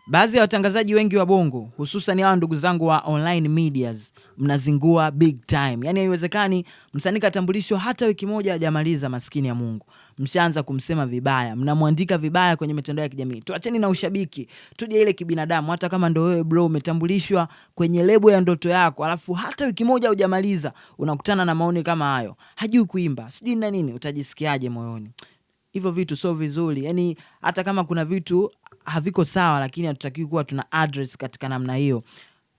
Baadhi ya watangazaji wengi wa Bongo, hususan hao ndugu zangu wa online medias, mnazingua big time. Yaani haiwezekani msanii katambulishwa hata wiki moja hajamaliza, maskini ya Mungu. Mshaanza kumsema vibaya, mnamwandika vibaya kwenye mitandao ya kijamii. Tuacheni na ushabiki, tuje ile kibinadamu. Hata kama ndio wewe bro umetambulishwa kwenye lebo ya ndoto yako, alafu hata wiki moja hujamaliza, unakutana na maoni kama hayo. Hajui kuimba, sijui na nini, utajisikiaje moyoni? Hivyo vitu sio vizuri. Yaani hata kama kuna vitu haviko sawa, lakini hatutakiwi kuwa tuna address katika namna hiyo.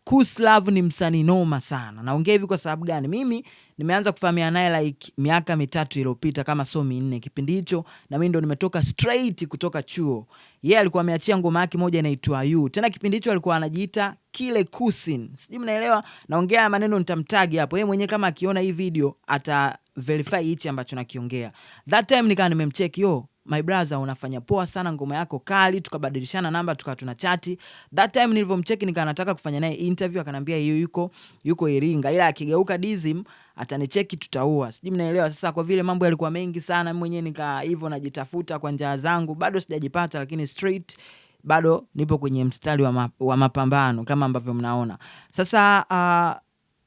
Kuslav ni msanii noma sana. Naongea hivi kwa sababu gani? Mimi nimeanza kufahamiana naye like miaka 3 iliyopita kama so 4. Kipindi hicho na mimi ndo nimetoka straight kutoka chuo. Yeye alikuwa ameachia ngoma yake moja inaitwa You. Tena kipindi hicho alikuwa anajiita Kile Kusin. Sijui mnaelewa naongea maneno, nitamtag hapo. Yeye mwenyewe kama akiona hii video ata verify hichi ambacho nakiongea. That time nikaa nimemcheck, my brother unafanya poa sana, ngoma yako kali. Tukabadilishana namba, tukawa tunachati. That time nilivomcheck nikaa nataka kufanya naye interview, akanambia yuko Iringa, ila akigeuka Dizim atanicheki tutaua. Sijui mnaelewa. Sasa kwa vile mambo yalikuwa mengi sana, mimi mwenyewe nika hivyo najitafuta kwa njia zangu, bado sijajipata, lakini straight bado nipo kwenye mstari wa mapambano kama ambavyo mnaona. Sasa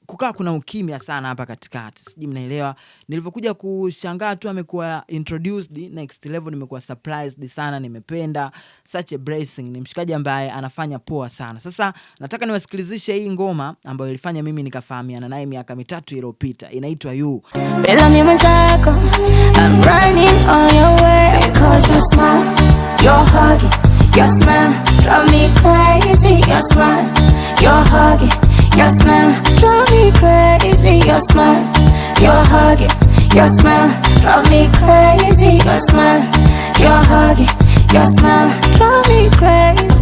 kukaa kuna ukimya sana hapa katikati. Sijui mnaelewa. Nilipokuja kushangaa tu amekuwa introduced next level, nimekuwa surprised sana, nimependa. Such a blessing. Ni mshikaji ambaye anafanya poa sana. Sasa nataka niwasikilizishe hii ngoma ambayo ilifanya mimi nikafahamiana naye miaka 3 iliyopita. Inaitwa You. Bella mi mensako, I'm running on your way because your smile, your hugging, your smile drive me crazy. Your smile, your hugging, your smile drive me crazy. Your smile, your hugging, your smile drive me crazy. Your smile, your hugging, your smile drive me crazy.